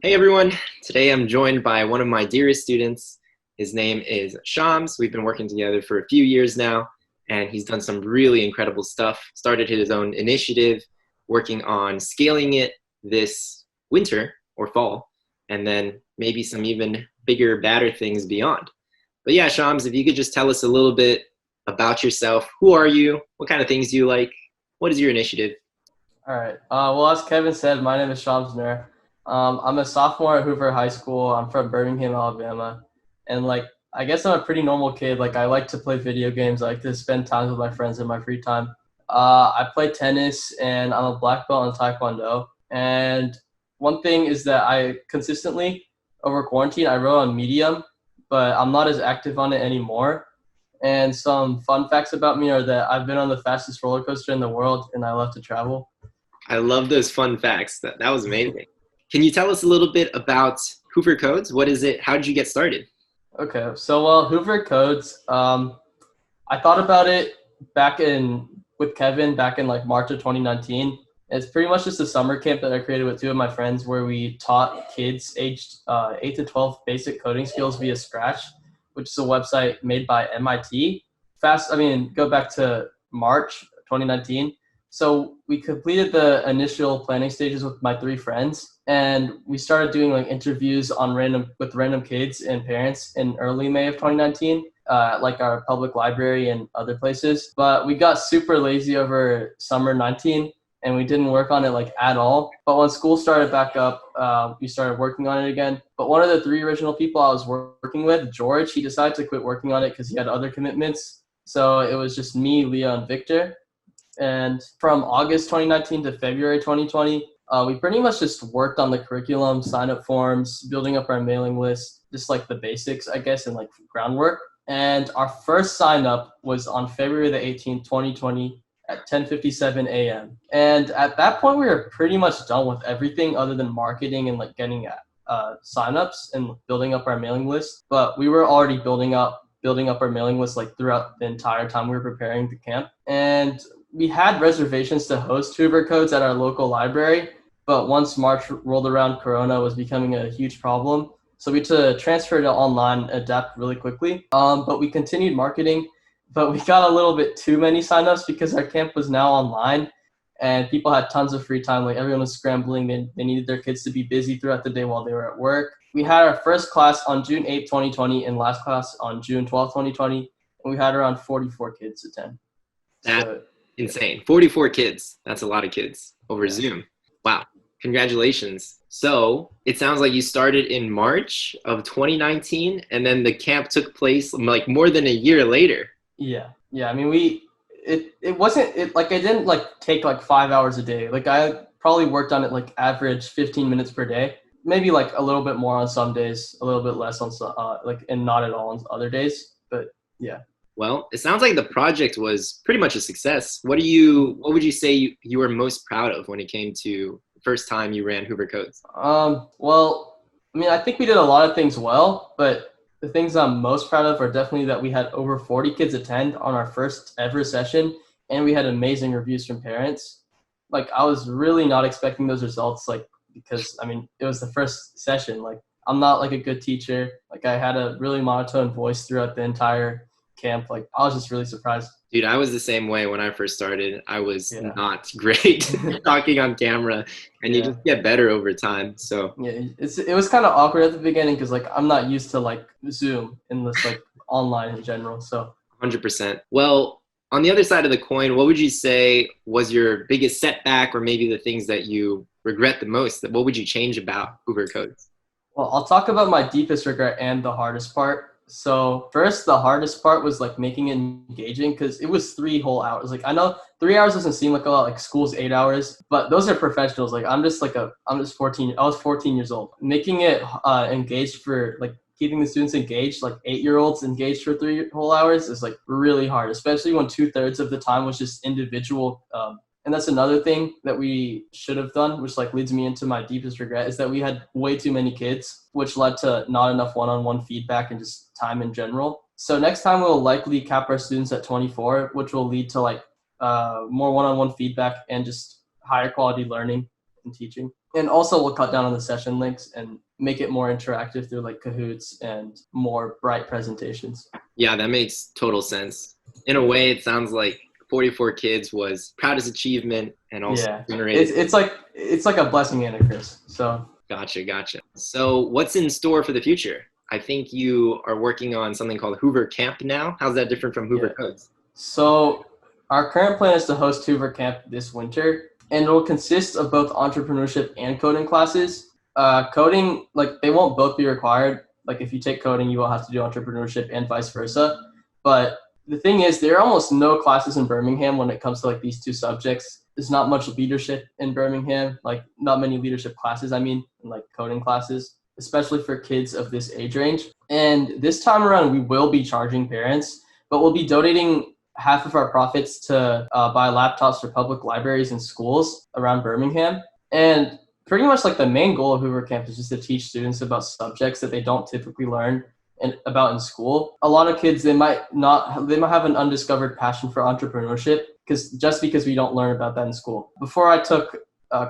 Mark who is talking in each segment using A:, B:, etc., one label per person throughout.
A: Hey everyone, today I'm joined by one of my dearest students. His name is Shaams. We've been working together for a few years now, and he's done some really incredible stuff. Started his own initiative, working on scaling it this winter or fall, and then maybe some even bigger, badder things beyond. But yeah, Shaams, if you could just tell us a little bit about yourself. Who are you? What kind of things do you like? What is your initiative?
B: All right. Well, as Kevin said, my name is Shaams Nur. I'm a sophomore at Hoover High School. I'm from Birmingham, Alabama, and I guess I'm a pretty normal kid. I like to play video games. I like to spend time with my friends in my free time. I play tennis, and I'm a black belt in Taekwondo. And one thing is that I consistently over quarantine I wrote on Medium, but I'm not as active on it anymore. And some fun facts about me are that I've been on the fastest roller coaster in the world, and I love to travel.
A: I love those fun facts. That was amazing. Can you tell us a little bit about HooverCodes? What is it? How did you get started?
B: Okay, so HooverCodes. I thought about it back in with Kevin back in March of 2019. It's pretty much just a summer camp that I created with two of my friends where we taught kids aged 8 to 12 basic coding skills via Scratch, which is a website made by MIT. Go back to March 2019. So we completed the initial planning stages with my three friends, and we started doing interviews on random kids and parents in early May of 2019, like our public library and other places. But we got super lazy over summer 19, and we didn't work on it at all. But when school started back up, we started working on it again. But one of the three original people I was working with, George, he decided to quit working on it because he had other commitments. So it was just me, Leah, and Victor. And from August 2019 to February 2020, we pretty much just worked on the curriculum, sign-up forms, building up our mailing list, just the basics, I guess, and groundwork. And our first sign-up was on February the 18th, 2020 at 10:57 a.m. And at that point, we were pretty much done with everything other than marketing and getting sign-ups and building up our mailing list. But we were already building up our mailing list throughout the entire time we were preparing the camp. And we had reservations to host HooverCodes at our local library, but once March rolled around, Corona was becoming a huge problem. So we had to transfer to online, adapt really quickly. But we continued marketing, but we got a little bit too many signups because our camp was now online and people had tons of free time. Everyone was scrambling. They needed their kids to be busy throughout the day while they were at work. We had our first class on June 8th, 2020 and last class on June 12th, 2020. And we had around 44 kids attend.
A: That's
B: So
A: insane. 44 kids. That's a lot of kids over
B: yeah.
A: Zoom. Wow. Congratulations. So it sounds like you started in March of 2019 and then the camp took place more than a year later.
B: Yeah. I mean, it wasn't it didn't take 5 hours a day. I probably worked on it average 15 minutes per day, maybe a little bit more on some days, a little bit less on some and not at all on other days. But yeah.
A: Well, it sounds like the project was pretty much a success. What would you say you were most proud of when it came to the first time you ran HooverCodes?
B: Well, I mean, I think we did a lot of things well, but the things I'm most proud of are definitely that we had over 40 kids attend on our first ever session, and we had amazing reviews from parents. I was really not expecting those results, because I mean, it was the first session. I'm not a good teacher. I had a really monotone voice throughout the entire camp. I was just really surprised.
A: Dude, I was the same way when I first started. I was
B: Yeah.
A: not great talking on camera, and you
B: Yeah.
A: just get better over time. So
B: Yeah, it was kind of awkward at the beginning because I'm not used to Zoom in this online in general. So
A: 100%. Well, on the other side of the coin, what would you say was your biggest setback or maybe the things that you regret the most? What would you change about HooverCodes?
B: well, I'll talk about my deepest regret and the hardest part. So first, the hardest part was making it engaging because it was 3 whole hours. I know 3 hours doesn't seem like a lot. School's 8 hours, but those are professionals. I'm just 14. I was 14 years old. Making it engaged for keeping the students engaged, 8-year-olds engaged for 3 whole hours is really hard, especially when 2/3 of the time was just individual. And that's another thing that we should have done, which leads me into my deepest regret, is that we had way too many kids, which led to not enough one-on-one feedback and just time in general. So next time we'll likely cap our students at 24, which will lead to more one-on-one feedback and just higher quality learning. in teaching. And also we'll cut down on the session links and make it more interactive through like Kahoots and more bright presentations.
A: Yeah, that makes total sense. In a way, it sounds like 44 Kids was proudest achievement and also generated.
B: It's like a blessing and a curse. So
A: Gotcha. So what's in store for the future? I think you are working on something called HooverCamp now. How's that different from HooverCodes?
B: So our current plan is to host HooverCamp this winter, and it will consist of both entrepreneurship and coding classes. Coding, like they won't both be required. Like if you take coding, you will have to do entrepreneurship and vice versa. But the thing is, there are almost no classes in Birmingham when it comes to like these two subjects. There's not much leadership in Birmingham, like not many leadership classes, in like coding classes, especially for kids of this age range. And this time around, we will be charging parents, but we'll be donating half of our profits to buy laptops for public libraries and schools around Birmingham. And pretty much like the main goal of HooverCamp is just to teach students about subjects that they don't typically learn about in school. A lot of kids, they might have an undiscovered passion for entrepreneurship because we don't learn about that in school. Before I took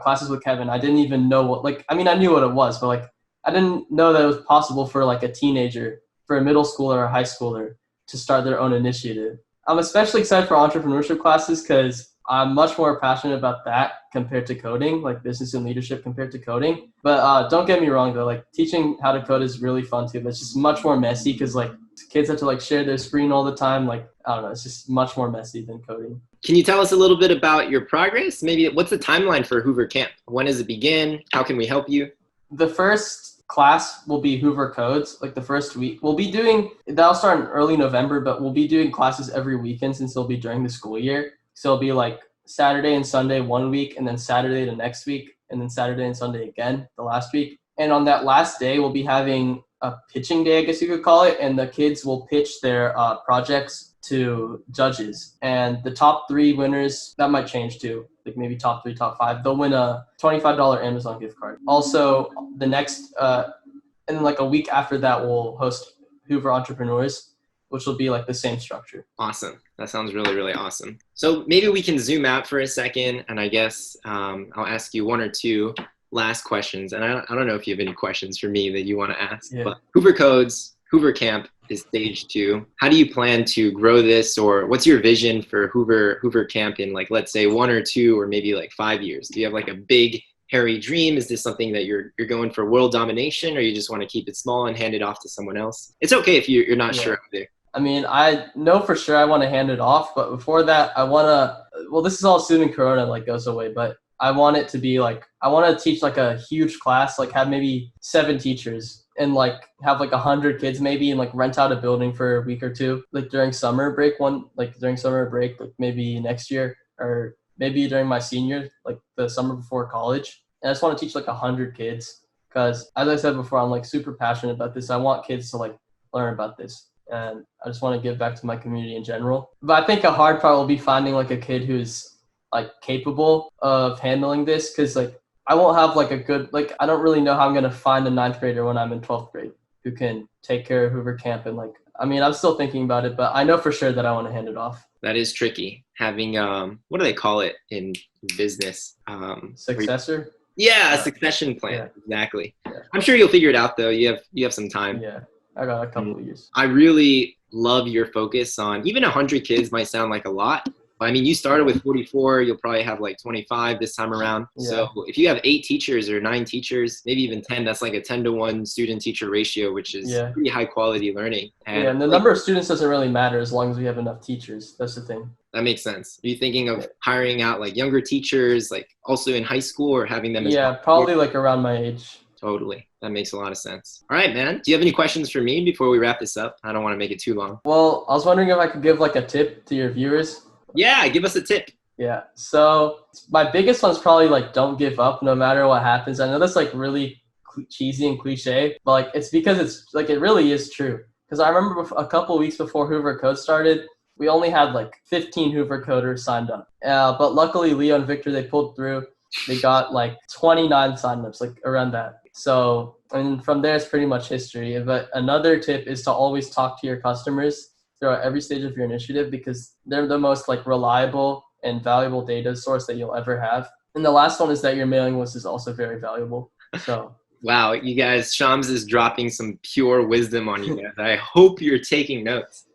B: classes with Kevin, I didn't even know I knew what it was, but like I didn't know that it was possible for like a teenager, for a middle schooler or a high schooler to start their own initiative. I'm especially excited for entrepreneurship classes because I'm much more passionate about that compared to coding, like business and leadership compared to coding. But don't get me wrong though, like teaching how to code is really fun too. But it's just much more messy because like kids have to like share their screen all the time. Like, I don't know, it's just much more messy than coding.
A: Can you tell us a little bit about your progress? Maybe what's the timeline for HooverCamp? When does it begin? How can we help you?
B: The first class will be HooverCodes, like the first week. That'll start in early November, but we'll be doing classes every weekend since it'll be during the school year. So it'll be like Saturday and Sunday one week, and then Saturday the next week, and then Saturday and Sunday again the last week. And on that last day, we'll be having a pitching day, I guess you could call it, and the kids will pitch their projects to judges. And the top 3 winners, that might change too, like maybe top 3, top 5, they'll win a $25 Amazon gift card. Also, the next, and then like a week after that, we'll host Hoover Entrepreneurs, which will be like the same structure.
A: Awesome. That sounds really, really awesome. So maybe we can zoom out for a second, and I guess I'll ask you 1 or 2 last questions. And I don't know if you have any questions for me that you want to ask, but HooverCodes, HooverCamp is stage 2. How do you plan to grow this, or what's your vision for HooverCamp in like, let's say 1 or 2 or maybe like 5 years? Do you have like a big hairy dream? Is this something that you're going for world domination, or you just want to keep it small and hand it off to someone else? It's okay if you're not sure out there.
B: I mean, I know for sure I want to hand it off, but before that, this is all assuming Corona like goes away, but I want it to be like, I want to teach like a huge class, like have maybe 7 teachers and like have like 100 kids maybe, and like rent out a building for a week or 2, like during summer break, like maybe next year, or maybe during my senior, like the summer before college. And I just want to teach like 100 kids because, as I said before, I'm like super passionate about this. I want kids to like learn about this, and I just want to give back to my community in general. But I think a hard part will be finding like a kid who's like capable of handling this, because like I won't have like a good, like I don't really know how I'm going to find a 9th grader when I'm in 12th grade who can take care of HooverCamp. And like, I mean, I'm still thinking about it, but I know for sure that I want to hand it off.
A: That is tricky. Having, what do they call it in business?
B: Successor?
A: A succession plan. Yeah. Exactly.
B: Yeah.
A: I'm sure you'll figure it out though. You have some time.
B: Yeah, I got a couple of years.
A: I really love your focus on, even 100 kids might sound like a lot. I mean, you started with 44, you'll probably have like 25 this time around. Yeah. So if you have 8 teachers or 9 teachers, maybe even 10, that's like a 10-to-1 student-teacher ratio, which is pretty high quality learning.
B: And the number of students doesn't really matter as long as we have enough teachers. That's the thing.
A: That makes sense. Are you thinking of hiring out like younger teachers, like also in high school, or having them as
B: probably like around my age.
A: Totally. That makes a lot of sense. All right, man. Do you have any questions for me before we wrap this up? I don't want to make it too long.
B: Well, I was wondering if I could give like a tip to your viewers.
A: Yeah, give us a tip.
B: Yeah. So my biggest one is probably like, don't give up no matter what happens. I know that's like really cheesy and cliche, but like it's because it's like, it really is true. Because I remember a couple of weeks before HooverCodes started, we only had like 15 HooverCoders signed up. But luckily Leo and Victor, they pulled through. They got like 29 signups, like around that. So, and from there it's pretty much history. But another tip is to always talk to your customers throughout every stage of your initiative, because they're the most like reliable and valuable data source that you'll ever have. And the last one is that your mailing list is also very valuable. So
A: Wow, you guys, Shams is dropping some pure wisdom on you guys. I hope you're taking notes.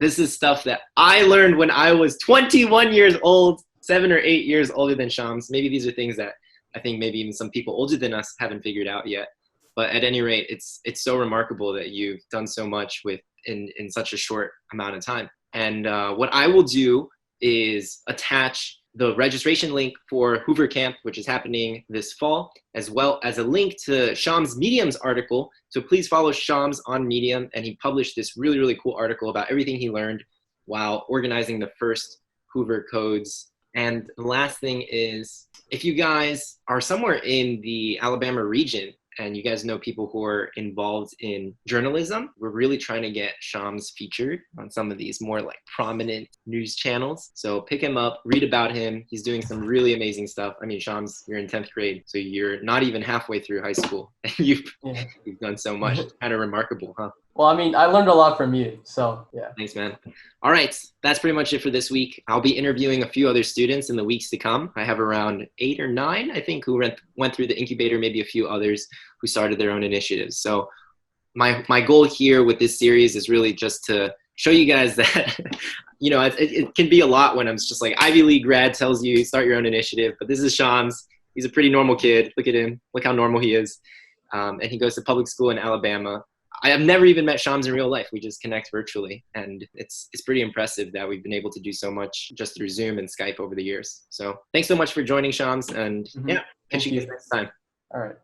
A: This is stuff that I learned when I was 21 years old, 7 or 8 years older than Shams. Maybe these are things that I think maybe even some people older than us haven't figured out yet. But at any rate, it's so remarkable that you've done so much in such a short amount of time. And what I will do is attach the registration link for HooverCamp, which is happening this fall, as well as a link to Shaams' Medium's article. So please follow Shaams on Medium. And he published this really, really cool article about everything he learned while organizing the first HooverCodes. And the last thing is, if you guys are somewhere in the Alabama region, and you guys know people who are involved in journalism, we're really trying to get Shaams featured on some of these more like prominent news channels. So pick him up, read about him. He's doing some really amazing stuff. I mean, Shaams, you're in 10th grade, so you're not even halfway through high school. And you've done so much. It's kind of remarkable, huh?
B: Well, I mean, I learned a lot from you, so yeah.
A: Thanks, man. All right, that's pretty much it for this week. I'll be interviewing a few other students in the weeks to come. I have around 8 or 9, I think, who went through the incubator, maybe a few others who started their own initiatives. So my goal here with this series is really just to show you guys that, you know, it can be a lot when I'm just like Ivy League grad tells you start your own initiative, but this is Shaams. He's a pretty normal kid. Look at him. Look how normal he is. And he goes to public school in Alabama. I have never even met Shaams in real life. We just connect virtually. And it's pretty impressive that we've been able to do so much just through Zoom and Skype over the years. So thanks so much for joining, Shaams. And yeah, catch you guys next time.
B: All right.